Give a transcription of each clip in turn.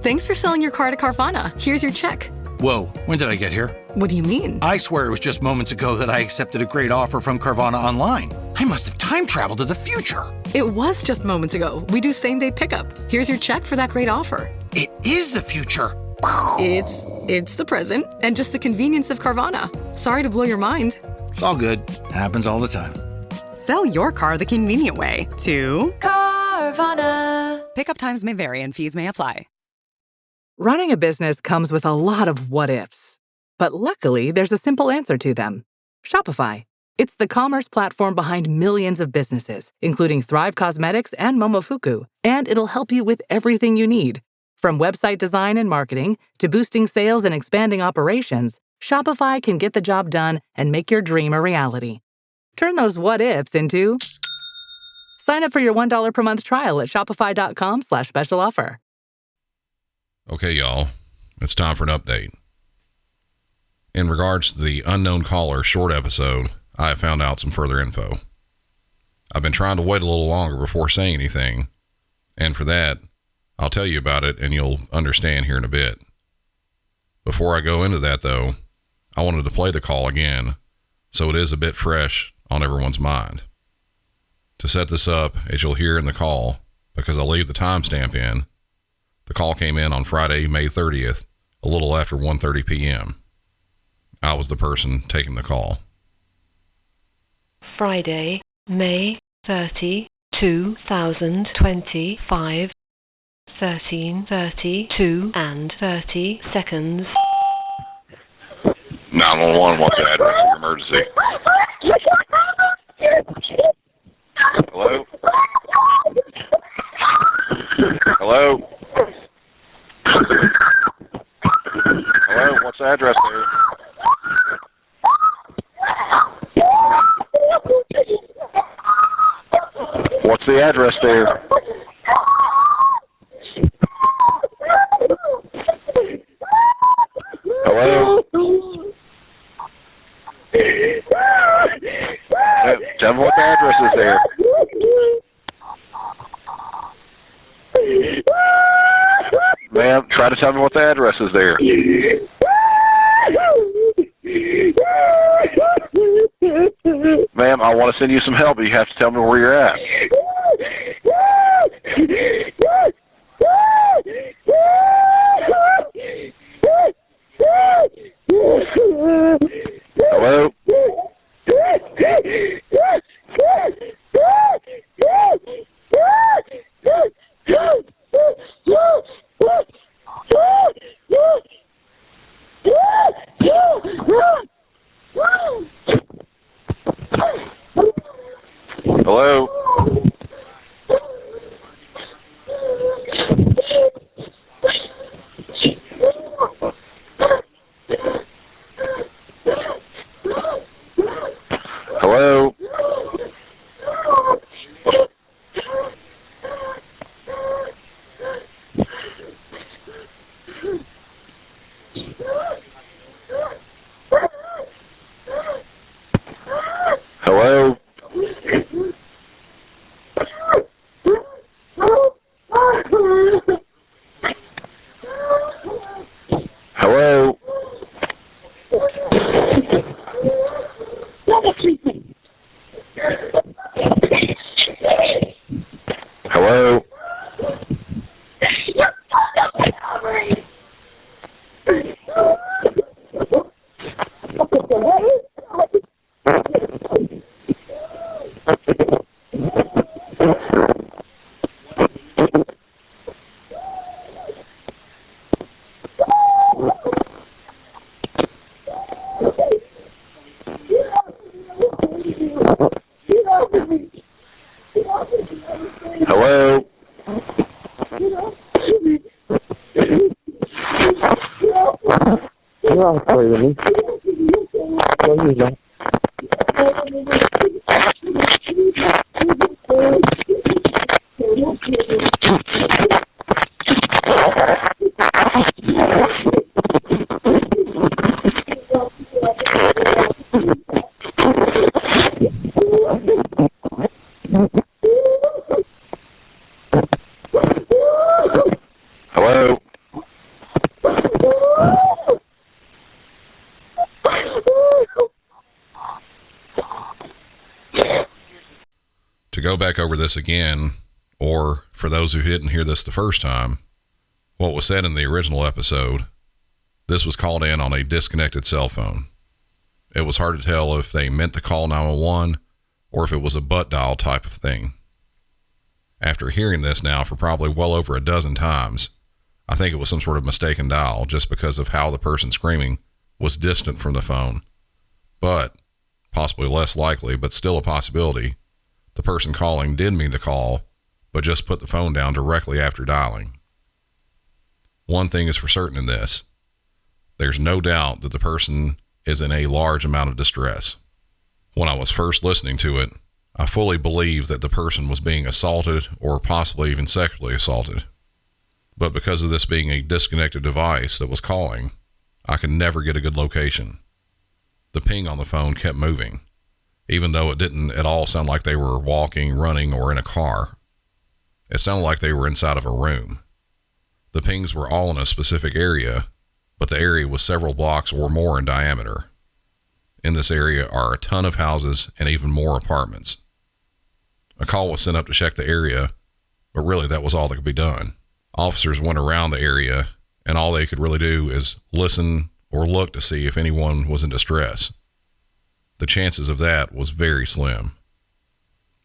Thanks for selling your car to Carvana. Here's your check. Whoa, when did I get here? What do you mean? I swear it was just moments ago that I accepted a great offer from Carvana Online. I must have time traveled to the future. It was just moments ago. We do same-day pickup. Here's your check for that great offer. It is the future. It's the present and just the convenience of Carvana. Sorry to blow your mind. It's all good. Happens all the time. Sell your car the convenient way to Carvana. Pickup times may vary and fees may apply. Running a business comes with a lot of what-ifs. But luckily, there's a simple answer to them. Shopify. It's the commerce platform behind millions of businesses, including Thrive Cosmetics and Momofuku. And it'll help you with everything you need. From website design and marketing to boosting sales and expanding operations, Shopify can get the job done and make your dream a reality. Turn those what-ifs into... Sign up for your $1 per month trial at shopify.com/special offer. Okay, y'all, it's time for an update. In regards to the unknown caller short episode, I have found out some further info. I've been trying to wait a little longer before saying anything, and for that, I'll tell you about it and you'll understand here in a bit. Before I go into that, though, I wanted to play the call again, so it is a bit fresh on everyone's mind. To set this up, as you'll hear in the call, because I'll leave the timestamp in, the call came in on Friday, May 30th, a little after 1:30 p.m. I was the person taking the call. Friday, May 30, 2025, 13:32 and 30 seconds. 911, what's the address of your emergency? Hello? Hello? Hello, what's the address there? What's the address there? Hello? Tell me what the address is there. Ma'am, try to tell me what the address is there. Ma'am, I want to send you some help, but you have to tell me where you're at. Hello? Hello? Hello? Hello? Hello? Hello? Hello? Hello? go back over this again, or for those who didn't hear this the first time, what was said in the original episode, this was called in on a disconnected cell phone. It was hard to tell if they meant to call 911 or if it was a butt dial type of thing. After hearing this now for probably well over a dozen times, I think it was some sort of mistaken dial just because of how the person screaming was distant from the phone. But, possibly less likely, but still a possibility, the person calling did mean to call, but just put the phone down directly after dialing. One thing is for certain in this. There's no doubt that the person is in a large amount of distress. When I was first listening to it, I fully believed that the person was being assaulted or possibly even sexually assaulted. But because of this being a disconnected device that was calling, I could never get a good location. The ping on the phone kept moving, even though it didn't at all sound like they were walking, running, or in a car. It sounded like they were inside of a room. The pings were all in a specific area, but the area was several blocks or more in diameter. In this area are a ton of houses and even more apartments. A call was sent up to check the area, but really that was all that could be done. Officers went around the area, and all they could really do is listen or look to see if anyone was in distress. The chances of that was very slim.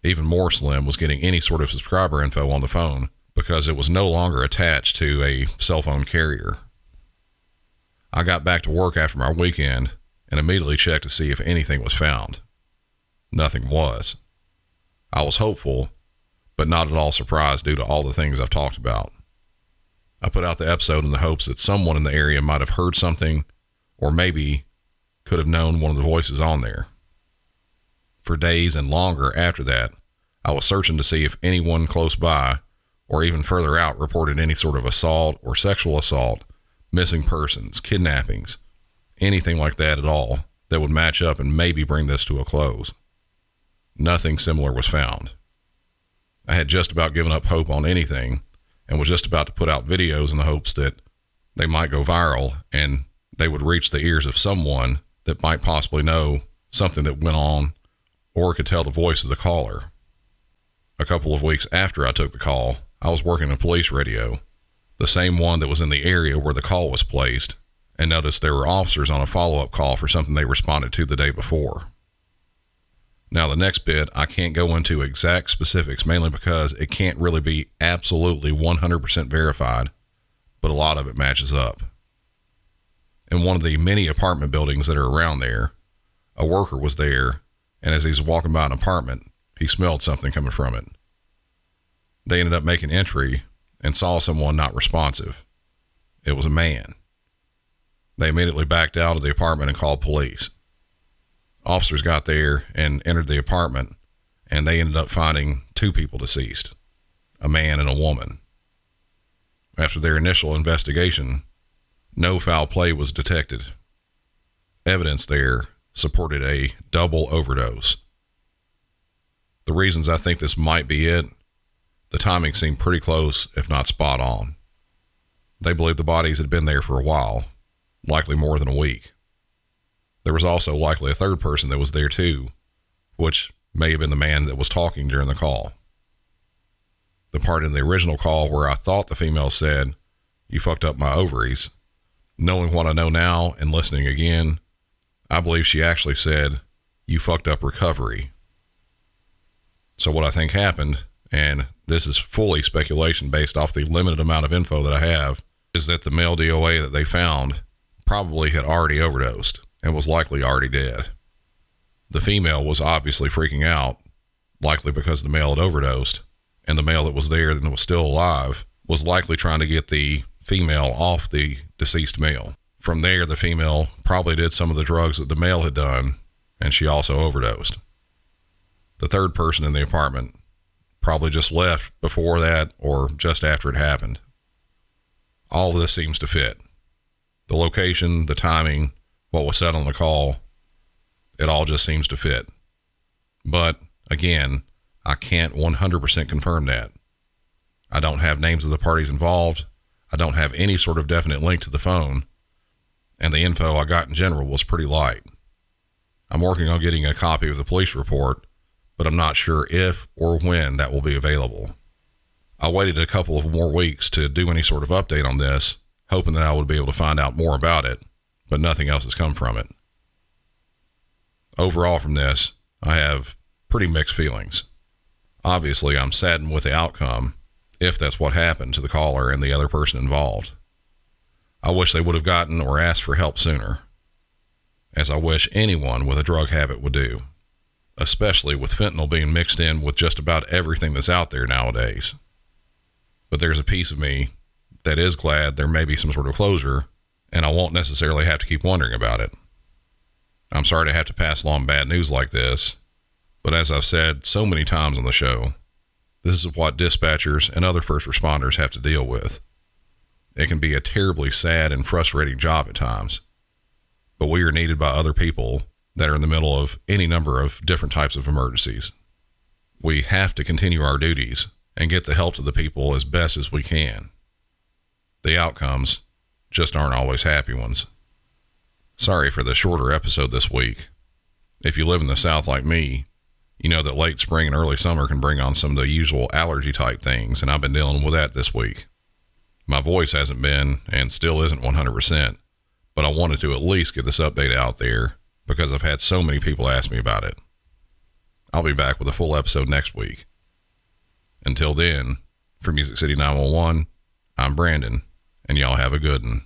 Even more slim was getting any sort of subscriber info on the phone because it was no longer attached to a cell phone carrier. I got back to work after my weekend and immediately checked to see if anything was found. Nothing was. I was hopeful, but not at all surprised due to all the things I've talked about. I put out the episode in the hopes that someone in the area might have heard something or maybe could have known one of the voices on there. For days and longer after that, I was searching to see if anyone close by or even further out reported any sort of assault or sexual assault, missing persons, kidnappings, anything like that at all that would match up and maybe bring this to a close. Nothing similar was found. I had just about given up hope on anything and was just about to put out videos in the hopes that they might go viral and they would reach the ears of someone that might possibly know something that went on or could tell the voice of the caller. A couple of weeks after I took the call, I was working a police radio, the same one that was in the area where the call was placed, and noticed there were officers on a follow-up call for something they responded to the day before. Now, the next bit, I can't go into exact specifics, mainly because it can't really be absolutely 100% verified, but a lot of it matches up. In one of the many apartment buildings that are around there, a worker was there, and as he was walking by an apartment, he smelled something coming from it. They ended up making entry and saw someone not responsive. It was a man. They immediately backed out of the apartment and called police. Officers got there and entered the apartment, and they ended up finding two people deceased, a man and a woman. After their initial investigation, no foul play was detected. Evidence there supported a double overdose. The reasons I think this might be it, the timing seemed pretty close, if not spot on. They believed the bodies had been there for a while, likely more than a week. There was also likely a third person that was there too, which may have been the man that was talking during the call. The part in the original call where I thought the female said, "You fucked up my ovaries," knowing what I know now and listening again, I believe she actually said, "You fucked up recovery." So what I think happened, and this is fully speculation based off the limited amount of info that I have, is that the male DOA that they found probably had already overdosed and was likely already dead. The female was obviously freaking out, likely because the male had overdosed, and the male that was there and was still alive was likely trying to get the female off the deceased male. From there, the female probably did some of the drugs that the male had done, and she also overdosed. The third person in the apartment probably just left before that or just after it happened. All of this seems to fit. The location, the timing, what was said on the call, it all just seems to fit. But again, I can't 100% confirm that. I don't have names of the parties involved. I don't have any sort of definite link to the phone. And the info I got in general was pretty light. I'm working on getting a copy of the police report, but I'm not sure if or when that will be available. I waited a couple of more weeks to do any sort of update on this, hoping that I would be able to find out more about it, but nothing else has come from it. Overall from this, I have pretty mixed feelings. Obviously, I'm saddened with the outcome, if that's what happened to the caller and the other person involved. I wish they would have gotten or asked for help sooner, as I wish anyone with a drug habit would do, especially with fentanyl being mixed in with just about everything that's out there nowadays. But there's a piece of me that is glad there may be some sort of closure, and I won't necessarily have to keep wondering about it. I'm sorry to have to pass along bad news like this, but as I've said so many times on the show, this is what dispatchers and other first responders have to deal with. It can be a terribly sad and frustrating job at times, but we are needed by other people that are in the middle of any number of different types of emergencies. We have to continue our duties and get the help to the people as best as we can. The outcomes just aren't always happy ones. Sorry for the shorter episode this week. If you live in the South like me, you know that late spring and early summer can bring on some of the usual allergy type things, and I've been dealing with that this week. My voice hasn't been and still isn't 100%, but I wanted to at least get this update out there because I've had so many people ask me about it. I'll be back with a full episode next week. Until then, for Music City 911, I'm Brandon, and y'all have a good one.